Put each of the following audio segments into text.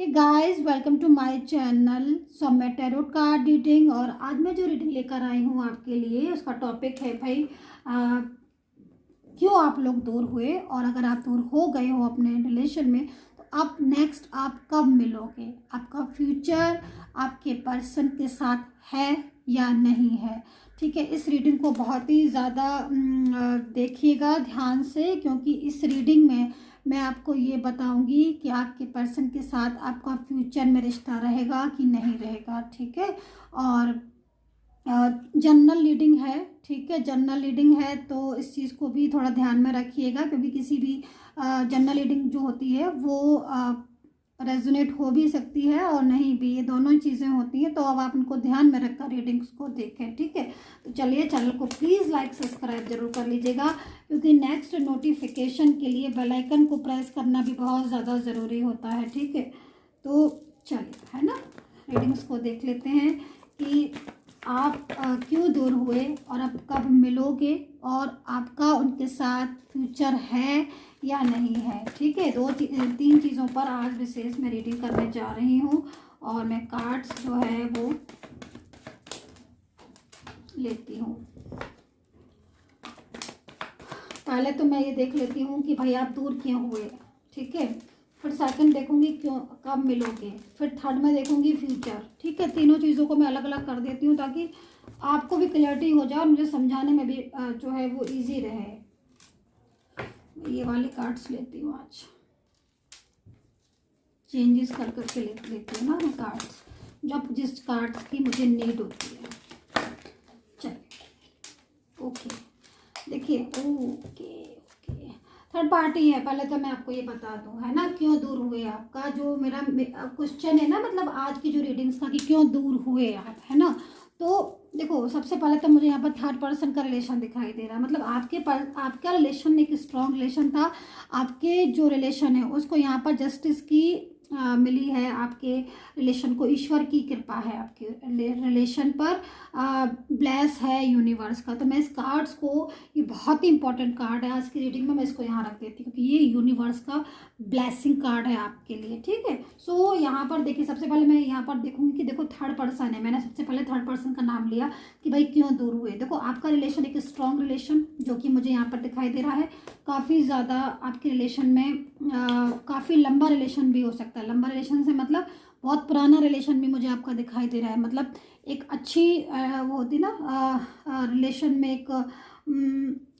Hey guys, welcome to my channel. So मैं tarot card reading और आज मैं जो रीडिंग लेकर आई हूँ आपके लिए उसका टॉपिक है भाई क्यों आप लोग दूर हुए, और अगर आप दूर हो गए हो अपने रिलेशन में तो आप नेक्स्ट आप कब मिलोगे, आपका फ्यूचर आपके पर्सन के साथ है या नहीं है। ठीक है, इस रीडिंग को बहुत ही ज़्यादा देखिएगा ध्यान से, क्योंकि इस रीडिंग में मैं आपको ये बताऊंगी कि आपके पर्सन के साथ आपका फ्यूचर में रिश्ता रहेगा कि नहीं रहेगा। ठीक है, और जनरल रीडिंग है। ठीक है, जनरल रीडिंग है तो इस चीज़ को भी थोड़ा ध्यान में रखिएगा, क्योंकि किसी भी जनरल रीडिंग जो होती है वो रेजोनेट हो भी सकती है और नहीं भी, ये दोनों चीज़ें होती हैं। तो अब आप इनको ध्यान में रखकर रीडिंग्स को देखें। ठीक है, तो चलिए चैनल को प्लीज़ लाइक सब्सक्राइब जरूर कर लीजिएगा, क्योंकि नेक्स्ट नोटिफिकेशन के लिए बेल आइकन को प्रेस करना भी बहुत ज़्यादा ज़रूरी होता है। ठीक है, तो चलिए, है ना, रीडिंग्स को देख लेते हैं कि आप क्यों दूर हुए और आप कब मिलोगे और आपका उनके साथ फ्यूचर है या नहीं है। ठीक है, तीन चीज़ों पर आज विशेष मैं रीडिंग करने जा रही हूँ, और मैं कार्ड्स जो है वो लेती हूँ। पहले तो मैं ये देख लेती हूँ कि भाई आप दूर क्यों हुए। ठीक है, फिर सेकंड देखूंगी क्यों कब मिलोगे, फिर थर्ड में देखूंगी फ्यूचर। ठीक है, तीनों चीज़ों को मैं अलग अलग कर देती हूँ ताकि आपको भी क्लैरिटी हो जाए और मुझे समझाने में भी जो है वो इजी रहे। ये वाले कार्ड्स लेती हूँ आज, चेंजेस कर करके लेती हूँ ना मैं कार्ड्स, जब जिस कार्ड्स की मुझे नीड होती है। चलिए, ओके, देखिए, ओके थर्ड पार्टी है। पहले तो मैं आपको ये बता दूं, है ना, क्यों दूर हुए आपका जो मेरा क्वेश्चन है ना, मतलब आज की जो रीडिंग्स था कि क्यों दूर हुए आप, है ना। तो देखो, सबसे पहले तो मुझे यहाँ पर थर्ड पर्सन का रिलेशन दिखाई दे रहा है। मतलब आपका रिलेशन एक स्ट्रॉन्ग रिलेशन था। आपके जो रिलेशन है उसको यहाँ पर जस्टिस की मिली है। आपके रिलेशन को ईश्वर की कृपा है, आपके रिलेशन पर ब्लेस है यूनिवर्स का। तो मैं इस कार्ड्स को, ये बहुत ही इंपॉर्टेंट कार्ड है आज की रीडिंग में, मैं इसको यहाँ रख देती हूँ क्योंकि ये यूनिवर्स का ब्लेसिंग कार्ड है आपके लिए। ठीक है, सो यहाँ पर देखिए, सबसे पहले मैं यहाँ पर देखूंगी कि देखो थर्ड पर्सन है। मैंने सबसे पहले थर्ड पर्सन का नाम लिया कि भाई क्यों दूर हुए। देखो, आपका रिलेशन एक स्ट्रॉन्ग रिलेशन जो कि मुझे यहाँ पर दिखाई दे रहा है। काफ़ी ज़्यादा आपके रिलेशन में काफ़ी लंबा रिलेशन भी हो सकता है। लंबा रिलेशन से मतलब बहुत पुराना रिलेशन भी मुझे आपका दिखाई दे रहा है। मतलब एक अच्छी वो होती ना रिलेशन में एक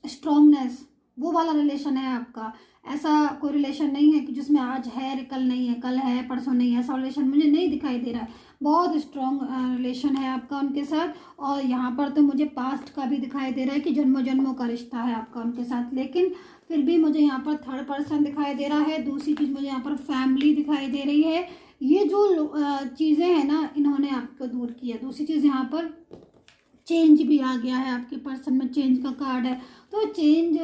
स्ट्रॉन्गनेस, वो वाला रिलेशन है आपका। ऐसा कोई रिलेशन नहीं है कि जिसमें आज है कल नहीं है, कल है परसों नहीं है, ऐसा रिलेशन मुझे नहीं दिखाई दे रहा है। बहुत स्ट्रॉन्ग रिलेशन है आपका उनके साथ। और यहाँ पर तो मुझे पास्ट का भी दिखाई दे रहा है कि जन्मों जन्मों का रिश्ता है आपका उनके साथ। लेकिन फिर भी मुझे यहाँ पर थर्ड पर्सन दिखाई दे रहा है। दूसरी चीज़ मुझे यहाँ पर फैमिली दिखाई दे रही है। ये जो चीज़ें हैं ना, इन्होंने आपको दूर किया। दूसरी चीज़ यहाँ पर चेंज भी आ गया है, आपके पर्सन में चेंज का कार्ड है। तो चेंज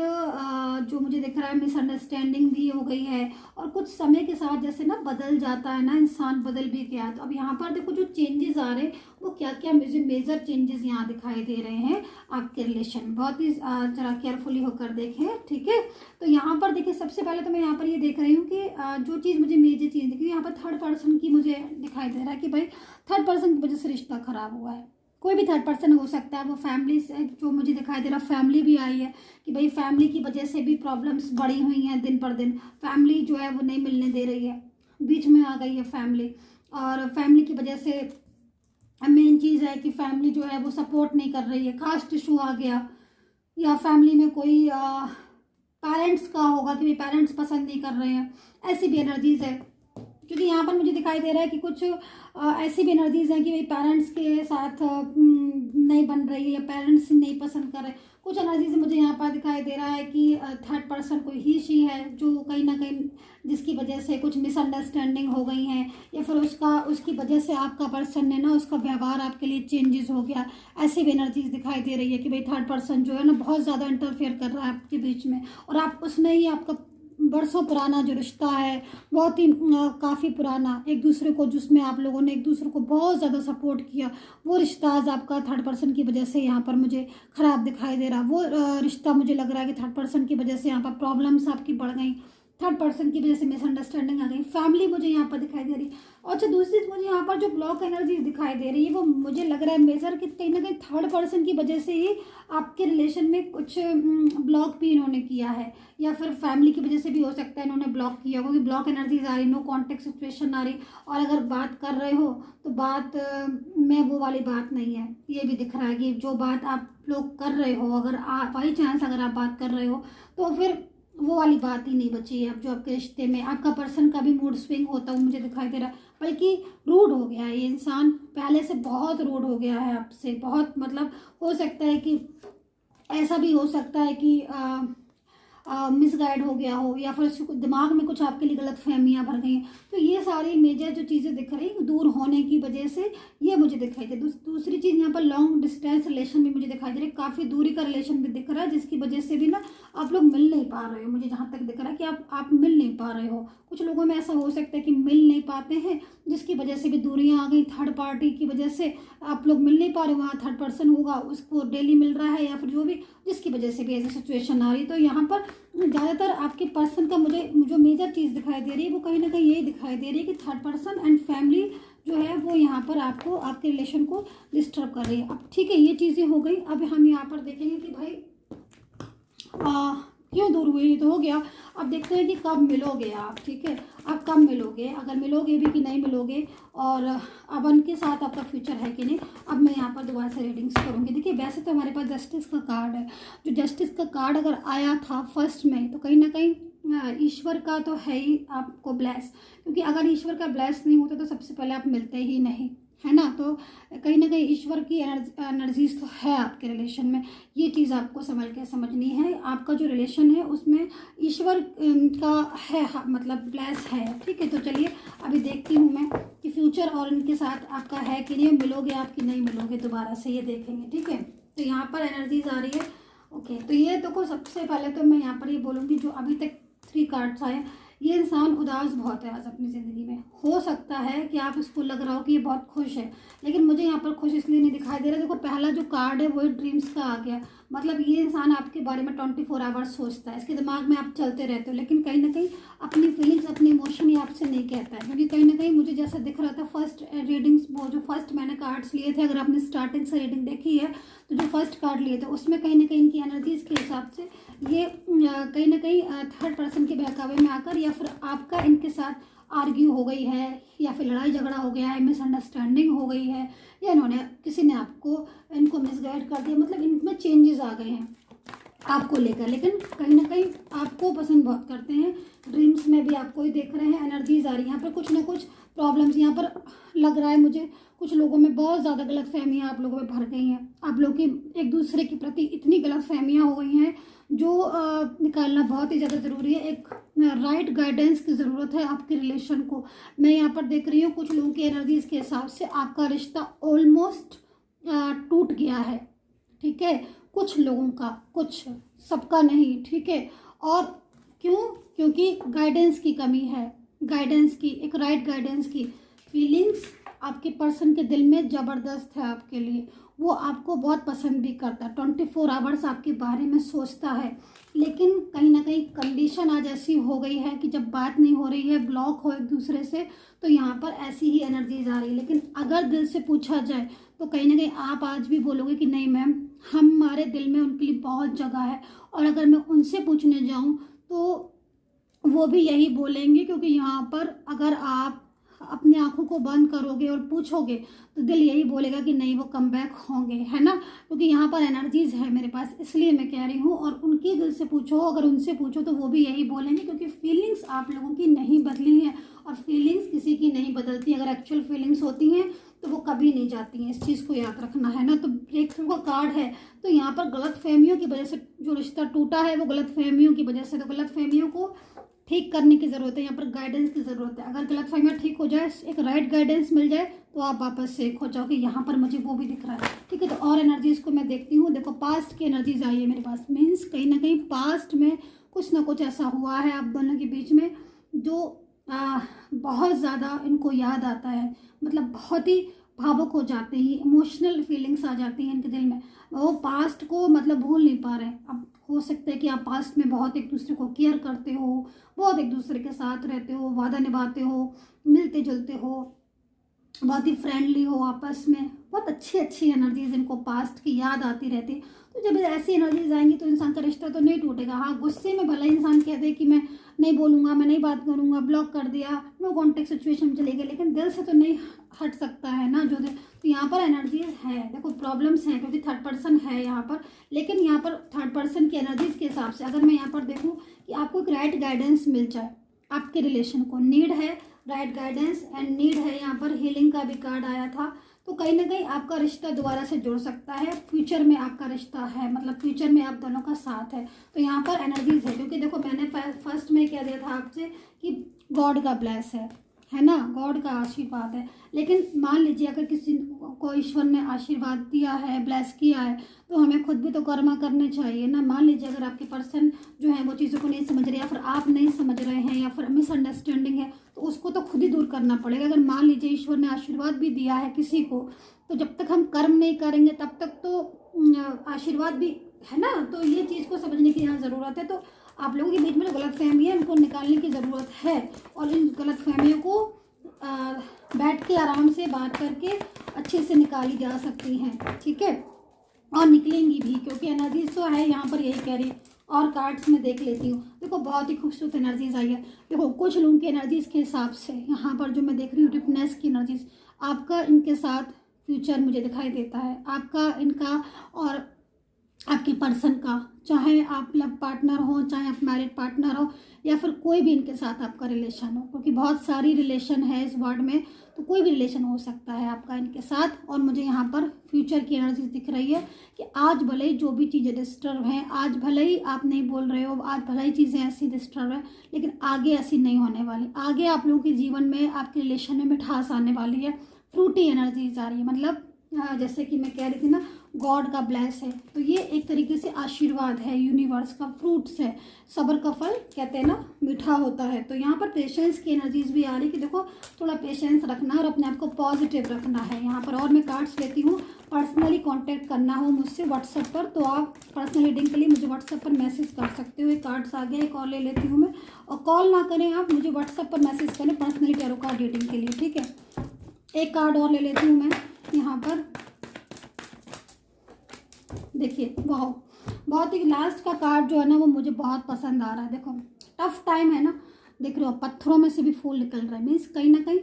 जो मुझे दिख रहा है, मिसअंडरस्टैंडिंग भी हो गई है, और कुछ समय के साथ जैसे ना बदल जाता है ना, इंसान बदल भी गया। तो अब यहाँ पर देखो जो चेंजेस आ रहे हैं वो क्या क्या मुझे मेजर चेंजेस यहाँ दिखाई दे रहे हैं आपके रिलेशन में। बहुत ही जरा केयरफुली होकर देखें। ठीक है, तो यहाँ पर देखिए, सबसे पहले तो मैं यहाँ पर ये देख रही हूँ कि जो चीज़ मुझे मेजर चेंज दिखी, यहाँ पर थर्ड पर्सन की मुझे दिखाई दे रहा है कि भाई थर्ड पर्सन की वजह से रिश्ता खराब हुआ है। कोई भी थर्ड पर्सन हो सकता है, वो फैमिली से जो मुझे दिखाई दे रहा, फैमिली भी आई है कि भाई फैमिली की वजह से भी प्रॉब्लम्स बढ़ी हुई हैं दिन पर दिन। फैमिली जो है वो नहीं मिलने दे रही है, बीच में आ गई है फैमिली, और फैमिली की वजह से मेन चीज़ है कि फैमिली जो है वो सपोर्ट नहीं कर रही है। कास्ट इशू आ गया, या फैमिली में कोई पेरेंट्स का होगा कि भाई पेरेंट्स पसंद नहीं कर रहे हैं, ऐसी भी एनर्जीज है। क्योंकि यहाँ पर मुझे दिखाई दे रहा है कि कुछ ऐसी भी एनर्जीज हैं कि भाई पेरेंट्स के साथ नहीं बन रही है, या पेरेंट्स नहीं पसंद कर रहे। कुछ एनर्जीज मुझे यहाँ पर दिखाई दे रहा है कि थर्ड पर्सन कोई ही शी है जो कहीं ना कहीं, जिसकी वजह से कुछ मिसअंडरस्टैंडिंग हो गई हैं, या फिर उसकी वजह से आपका पर्सन ने ना, उसका व्यवहार आपके लिए चेंजेस हो गया। ऐसी भी एनर्जीज दिखाई दे रही है कि भाई थर्ड पर्सन जो है ना बहुत ज़्यादा इंटरफेयर कर रहा है आपके बीच में, और आप उसने ही आपका बरसों पुराना जो रिश्ता है, बहुत ही काफ़ी पुराना, एक दूसरे को, जिसमें आप लोगों ने एक दूसरे को बहुत ज़्यादा सपोर्ट किया, वो रिश्ता आज आपका थर्ड पर्सन की वजह से यहाँ पर मुझे ख़राब दिखाई दे रहा। वो रिश्ता मुझे लग रहा है कि थर्ड पर्सन की वजह से यहाँ पर प्रॉब्लम्स आपकी बढ़ गई। थर्ड पर्सन की वजह से मिसअंडरस्टैंडिंग आ गई, फैमिली मुझे यहाँ पर दिखाई दे रही है। और अच्छा दूसरी चीज़ मुझे यहाँ पर जो ब्लॉक एनर्जीज दिखाई दे रही है वो मुझे लग रहा है मेजर कि कहीं ना कहीं थर्ड पर्सन की वजह से ही आपके रिलेशन में कुछ ब्लॉक भी इन्होंने किया है, या फिर फैमिली की वजह से भी हो सकता है इन्होंने ब्लॉक किया, क्योंकि ब्लॉक एनर्जीज आ रही, नो कॉन्टेक्ट सिचुएशन आ रही। और अगर बात कर रहे हो तो बात में वो वाली बात नहीं है, ये भी दिख रहा है कि जो बात आप लोग कर रहे हो, अगर बाई चांस अगर आप बात कर रहे हो तो फिर वो वाली बात ही नहीं बची है। अब जो आपके रिश्ते में आपका पर्सन का भी मूड स्विंग होता हुआ मुझे दिखाई दे रहा है, बल्कि रूड हो गया है ये इंसान, पहले से बहुत रूड हो गया है आपसे, बहुत मतलब हो सकता है कि ऐसा भी हो सकता है कि मिसगाइड हो गया हो, या फिर उसको दिमाग में कुछ आपके लिए गलत फहमियाँ भर गई हैं। तो ये सारी मेजर जो चीज़ें दिख रही दूर होने की वजह से ये मुझे दिखाई दे। दूसरी चीज़ यहाँ पर लॉन्ग डिस्टेंस रिलेशन भी मुझे दिखाई दे रही है, काफ़ी दूरी का रिलेशन भी दिख रहा है, जिसकी वजह से भी ना आप लोग मिल नहीं पा रहे हो। मुझे जहाँ तक दिख रहा है कि आप मिल नहीं पा रहे हो, कुछ लोगों में ऐसा हो सकता है कि मिल नहीं पाते हैं, जिसकी वजह से भी दूरियां आ गई, थर्ड पार्टी की वजह से आप लोग मिल नहीं पा रहे हो। वहाँ थर्ड पर्सन होगा, उसको डेली मिल रहा है, या फिर जो भी, जिसकी वजह से भी ऐसी सिचुएशन आ रही। तो यहाँ पर ज़्यादातर आपके पर्सन का मुझे जो मेजर चीज़ दिखाई दे रही है वो कहीं ना कहीं यही दिखाई दे रही है कि थर्ड पर्सन एंड फैमिली जो है वो यहाँ पर आपको, आपके रिलेशन को डिस्टर्ब कर रही है। अब ठीक है, ये चीज़ें हो गई। अब हम यहाँ पर देखेंगे कि भाई क्यों दूर हुई, तो हो गया। अब देखते हैं कि कब मिलोगे आप, ठीक है, अब कब मिलोगे, अगर मिलोगे भी कि नहीं मिलोगे, और अब उनके साथ आपका फ्यूचर है कि नहीं। अब मैं यहाँ पर दोबारा से रीडिंग्स करूँगी। देखिए वैसे तो हमारे पास जस्टिस का कार्ड है, जो जस्टिस का कार्ड अगर आया था फर्स्ट में तो कहीं ना कहीं ईश्वर का तो है ही आपको ब्लेस, क्योंकि अगर ईश्वर का ब्लेस नहीं होता तो सबसे पहले आप मिलते ही नहीं, है ना। तो कहीं ना कहीं ईश्वर की एनर्जीज तो है आपके रिलेशन में, ये चीज़ आपको समझनी है। आपका जो रिलेशन है उसमें ईश्वर का है, मतलब ब्लेस है, ठीक है। तो चलिए अभी देखती हूँ मैं कि फ्यूचर और इनके साथ आपका है कि नहीं, मिलोगे आप कि नहीं मिलोगे, दोबारा से ये देखेंगे, ठीक है। तो यहाँ पर एनर्जीज आ रही है, ओके। तो ये देखो, सबसे पहले तो मैं यहाँ पर ये बोलूँगी, जो अभी तक 3 कार्ड्स आए, ये इंसान उदास बहुत है आज अपनी ज़िंदगी में। हो सकता है कि आप इसको लग रहा हो कि ये बहुत खुश है, लेकिन मुझे यहाँ पर खुश इसलिए नहीं दिखाई दे रहा। देखो पहला जो कार्ड है वही ड्रीम्स का आ गया, मतलब ये इंसान आपके बारे में 24 आवर्स सोचता है, इसके दिमाग में आप चलते रहते हो, लेकिन कहीं ना कहीं अपनी फीलिंग्स, अपनी इमोशन ये आपसे नहीं कहता है। क्योंकि कहीं ना कहीं मुझे जैसा दिख रहा था फर्स्ट रीडिंग्स, वो जो फर्स्ट मैंने कार्ड्स लिए थे, अगर आपने स्टार्टिंग से रीडिंग देखी है तो जो फर्स्ट कार्ड लिए थे उसमें कहीं ना कहीं इनकी एनर्जीज के हिसाब से ये कहीं ना कहीं थर्ड पर्सन के बहकावे में आकर, या फिर आपका इनके साथ आर्ग्यू हो गई है, या फिर लड़ाई झगड़ा हो गया है, मिसअंडरस्टैंडिंग हो गई है, या किसी ने इनको मिसगाइड कर दिया, मतलब इनमें चेंजेस आ गए हैं आपको लेकर। लेकिन कहीं ना कहीं आपको पसंद बहुत करते हैं, ड्रीम्स में भी आपको ही देख रहे हैं, एनर्जीज आ रही है यहाँ पर। कुछ ना कुछ प्रॉब्लम्स यहाँ पर लग रहा है मुझे, कुछ लोगों में बहुत ज़्यादा गलत फहमियाँ आप लोगों में भर गई हैं, आप लोग की एक दूसरे के प्रति इतनी गलत फहमियाँ हो गई हैं जो निकालना बहुत ही ज़्यादा ज़रूरी है। एक राइट गाइडेंस की ज़रूरत है आपके रिलेशन को। मैं यहाँ पर देख रही हूँ कुछ लोगों की एनर्जीज के हिसाब से आपका रिश्ता ऑलमोस्ट टूट गया है, ठीक है, कुछ लोगों का, कुछ, सबका नहीं, ठीक है। और क्यों? क्योंकि गाइडेंस की कमी है, गाइडेंस की, एक राइट गाइडेंस की। फीलिंग्स आपके पर्सन के दिल में ज़बरदस्त है आपके लिए, वो आपको बहुत पसंद भी करता है, 24 आवर्स आपके बारे में सोचता है। लेकिन कहीं ना कहीं कंडीशन आज ऐसी हो गई है कि जब बात नहीं हो रही है, ब्लॉक हो एक दूसरे से, तो यहाँ पर ऐसी ही एनर्जीज आ रही है। लेकिन अगर दिल से पूछा जाए तो कहीं ना कहीं आप आज भी बोलोगे कि नहीं मैम, हमारे दिल में उनके लिए बहुत जगह है। और अगर मैं उनसे पूछने जाऊँ तो वो भी यही बोलेंगे, क्योंकि यहाँ पर अगर आप अपनी आंखों को बंद करोगे और पूछोगे तो दिल यही बोलेगा कि नहीं, वो कम बैक होंगे, है ना। क्योंकि यहाँ पर एनर्जीज है मेरे पास, इसलिए मैं कह रही हूँ। और उनकी दिल से पूछो, अगर उनसे पूछो तो वो भी यही बोलेंगे, क्योंकि फीलिंग्स आप लोगों की नहीं बदली हैं, और फीलिंग्स किसी की नहीं बदलती। अगर एक्चुअल फीलिंग्स होती हैं तो वो कभी नहीं जाती हैं, इस चीज़ को याद रखना, है ना। तो ब्रेक थ्रू का कार्ड है, तो यहाँ पर गलत फहमियों की वजह से जो रिश्ता टूटा है वो गलत फहमियों की वजह से, तो गलत फहमियों को ठीक करने की ज़रूरत है, यहाँ पर गाइडेंस की ज़रूरत है। अगर गलत फहमियाँ ठीक हो जाए, एक राइट गाइडेंस मिल जाए तो आप वापस से एक हो जाओगे। यहाँ पर मुझे वो भी दिख रहा है, ठीक है। तो और एनर्जीज़ को मैं देखती हूँ। देखो पास्ट की एनर्जीज आई है मेरे पास, मीन्स कहीं ना कहीं पास्ट में कुछ ना कुछ ऐसा हुआ है आप दोनों के बीच में जो बहुत ज़्यादा इनको याद आता है, मतलब बहुत ही भावुक हो जाते हैं, इमोशनल फीलिंग्स आ जाती हैं इनके दिल में, वो पास्ट को मतलब भूल नहीं पा रहे हैं। अब हो सकता है कि आप पास्ट में बहुत एक दूसरे को केयर करते हो, बहुत एक दूसरे के साथ रहते हो, वादा निभाते हो, मिलते जुलते हो, बहुत ही फ्रेंडली हो आपस में, बहुत अच्छी अच्छी एनर्जीज इनको पास्ट की याद आती रहती है। तो जब ऐसी एनर्जीज आएंगी तो इंसान का रिश्ता तो नहीं टूटेगा। हाँ, गुस्से में भला इंसान कह दे कि मैं नहीं बोलूँगा, मैं नहीं बात करूँगा, ब्लॉक कर दिया, नो कॉन्टेक्ट सिचुएशन में चले गए, लेकिन दिल से तो नहीं हट सकता है ना। जो तो यहाँ पर एनर्जीज है, देखो प्रॉब्लम्स हैं क्योंकि थर्ड पर्सन है यहाँ पर, लेकिन यहाँ पर थर्ड पर्सन की एनर्जीज के हिसाब से अगर मैं यहाँ पर देखूँ कि आपको एक राइट गाइडेंस मिल जाए, आपके रिलेशन को नीड है राइट गाइडेंस एंड नीड है, यहाँ पर हीलिंग का भी कार्ड आया था, तो कहीं ना कहीं आपका रिश्ता दोबारा से जुड़ सकता है। फ्यूचर में आपका रिश्ता है, मतलब फ्यूचर में आप दोनों का साथ है। तो यहाँ पर एनर्जीज है, क्योंकि देखो मैंने फर्स्ट में क्या दिया था आपसे कि गॉड का ब्लेस है ना, गॉड का आशीर्वाद है। लेकिन मान लीजिए अगर किसी को ईश्वर ने आशीर्वाद दिया है, ब्लेस किया है, तो हमें खुद भी तो कर्मा करने चाहिए ना। मान लीजिए अगर आपके पर्सन जो है वो चीज़ों को नहीं समझ रहे, या फिर आप नहीं समझ रहे हैं, या फिर मिसअंडरस्टैंडिंग है, तो उसको तो खुद ही दूर करना पड़ेगा। अगर मान लीजिए ईश्वर ने आशीर्वाद भी दिया है किसी को, तो जब तक हम कर्म नहीं करेंगे तब तक तो आशीर्वाद भी है ना। तो ये चीज़ को समझने की यहाँ ज़रूरत है। तो आप लोगों के बीच में जो गलत फहमी है उनको निकालने की ज़रूरत है, और इन गलत फहमियों को बैठ के आराम से बात करके अच्छे से निकाली जा सकती हैं, ठीक है, और निकलेंगी भी, क्योंकि एनर्जीज तो है यहाँ पर यही कह रही है। और कार्ड्स में देख लेती हूँ, देखो बहुत ही खूबसूरत एनर्जीज आई है। देखो कुछ लोगों की एनर्जीज के हिसाब से यहाँ पर जो मैं देख रही हूँ रिपनेस की एनर्जीज, आपका इनके साथ फ्यूचर मुझे दिखाई देता है, आपका इनका और आपके पर्सन का, चाहे आप लव पार्टनर हो, चाहे आप मैरिड पार्टनर हो, या फिर कोई भी इनके साथ आपका रिलेशन हो, क्योंकि बहुत सारी रिलेशन है इस वर्ड में, तो कोई भी रिलेशन हो सकता है आपका इनके साथ। और मुझे यहाँ पर फ्यूचर की एनर्जी दिख रही है कि आज भले ही जो भी चीज़ें डिस्टर्ब हैं, आज भले ही आप नहीं बोल रहे हो, आज भले ही चीज़ें ऐसी डिस्टर्ब है, लेकिन आगे ऐसी नहीं होने वाली। आगे आप लोगों के जीवन में, आपके रिलेशन में मिठास आने वाली है, फ्रूटी एनर्जीज आ रही है। मतलब जैसे कि मैं कह रही थी ना, गॉड का ब्लेस है, तो ये एक तरीके से आशीर्वाद है, यूनिवर्स का फ्रूट्स है। सब्र का फल कहते हैं ना मीठा होता है। तो यहाँ पर पेशेंस की एनर्जीज भी आ रही है कि देखो थोड़ा पेशेंस रखना है और अपने आप को पॉजिटिव रखना है यहाँ पर। और मैं कार्ड्स लेती हूँ, पर्सनली कांटेक्ट करना हो मुझसे व्हाट्सएप पर, तो आप पर्सनल रीडिंग के लिए मुझे व्हाट्सएप पर मैसेज कर सकते हो। एक कार्ड्स आ गया, एक और ले लेती हूँ मैं, और कॉल ना करें आप, मुझे व्हाट्सएप पर मैसेज करें पर्सनली टैरो कार्ड रीडिंग के लिए, ठीक है। एक कार्ड और ले लेती हूँ मैं यहाँ पर, देखिए वाह, बहुत ही लास्ट का कार्ड जो है ना वो मुझे बहुत पसंद आ रहा है। देखो टफ टाइम है ना, देख रहे हो पत्थरों में से भी फूल निकल रहा है, मीन्स कहीं ना कहीं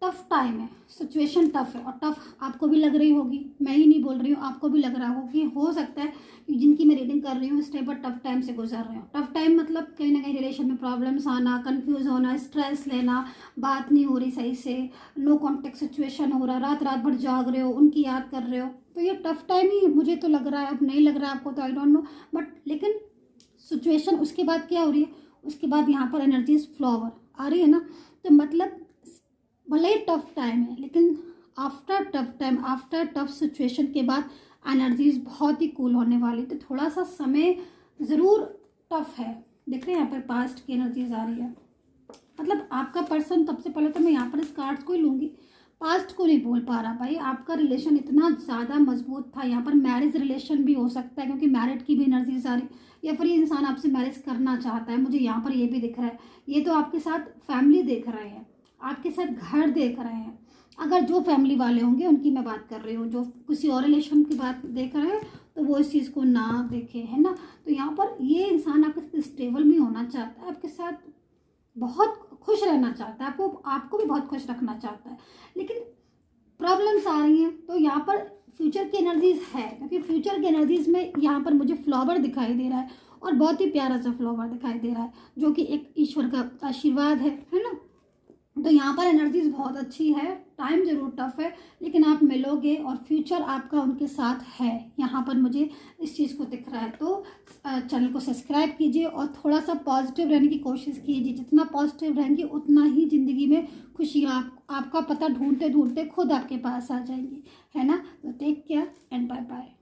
टफ टाइम है, सिचुएशन टफ है, और टफ आपको भी लग रही होगी, मैं ही नहीं बोल रही हूँ, आपको भी लग रहा होगी। हो सकता है कि जिनकी मैं रीडिंग कर रही हूँ इस टाइम पर टफ टाइम से गुजर रहे हो। टफ टाइम मतलब कहीं ना कहीं रिलेशन में प्रॉब्लम्स आना, कंफ्यूज होना, स्ट्रेस लेना, बात नहीं हो रही सही से, नो कॉन्टेक्ट सिचुएशन हो रहा, रात रात भर जाग रहे हो, उनकी याद कर रहे हो, तो ये टफ टाइम ही मुझे तो लग रहा है। अब नहीं लग रहा है आपको तो आई डोंट नो, बट लेकिन सिचुएशन उसके बाद क्या हो रही है, उसके बाद यहाँ पर एनर्जीज फ्लावर आ रही है ना, तो मतलब भले ही टफ टाइम है, लेकिन after tough time, after tough situation के बाद एनर्जीज बहुत ही कूल होने वाली। तो थोड़ा सा समय ज़रूर टफ है, देख रहे हैं यहाँ पर पास्ट की एनर्जीज आ रही है। मतलब आपका पर्सन, सबसे पहले तो मैं यहाँ पर इस कार्ड्स को ही लूँगी, पास्ट को नहीं बोल पा रहा भाई, आपका रिलेशन इतना ज़्यादा मजबूत था। यहाँ पर मैरिज रिलेशन भी हो सकता है, क्योंकि मैरिड की भी एनर्जीज आ रही, या फिर ये इंसान आपसे मैरिज करना चाहता है, मुझे यहाँ पर ये भी दिख रहा है। ये तो आपके साथ फैमिली देख रहे हैं, आपके साथ घर देख रहे हैं, अगर जो फैमिली वाले होंगे उनकी मैं बात कर रही हूँ, जो किसी और रिलेशन की बात देख रहे हैं तो वो इस चीज़ को ना देखे, है ना। तो यहाँ पर ये इंसान आपके साथ स्टेबल में होना चाहता है, आपके साथ बहुत खुश रहना चाहता है, आपको भी बहुत खुश रखना चाहता है, लेकिन प्रॉब्लम्स आ रही हैं। तो यहाँ पर फ्यूचर की एनर्जीज है, क्योंकि फ्यूचर की एनर्जीज में यहाँ पर मुझे फ्लावर दिखाई दे रहा है, और बहुत ही प्यारा सा फ्लावर दिखाई दे रहा है, जो कि एक ईश्वर का आशीर्वाद है ना। तो यहाँ पर एनर्जीज बहुत अच्छी है, टाइम ज़रूर टफ है, लेकिन आप मिलोगे और फ्यूचर आपका उनके साथ है, यहाँ पर मुझे इस चीज़ को दिख रहा है। तो चैनल को सब्सक्राइब कीजिए और थोड़ा सा पॉजिटिव रहने की कोशिश कीजिए। जितना पॉजिटिव रहेंगे उतना ही ज़िंदगी में खुशियाँ आपका पता ढूंढते ढूंढते खुद आपके पास आ जाएंगी, है ना। तो take care and bye bye.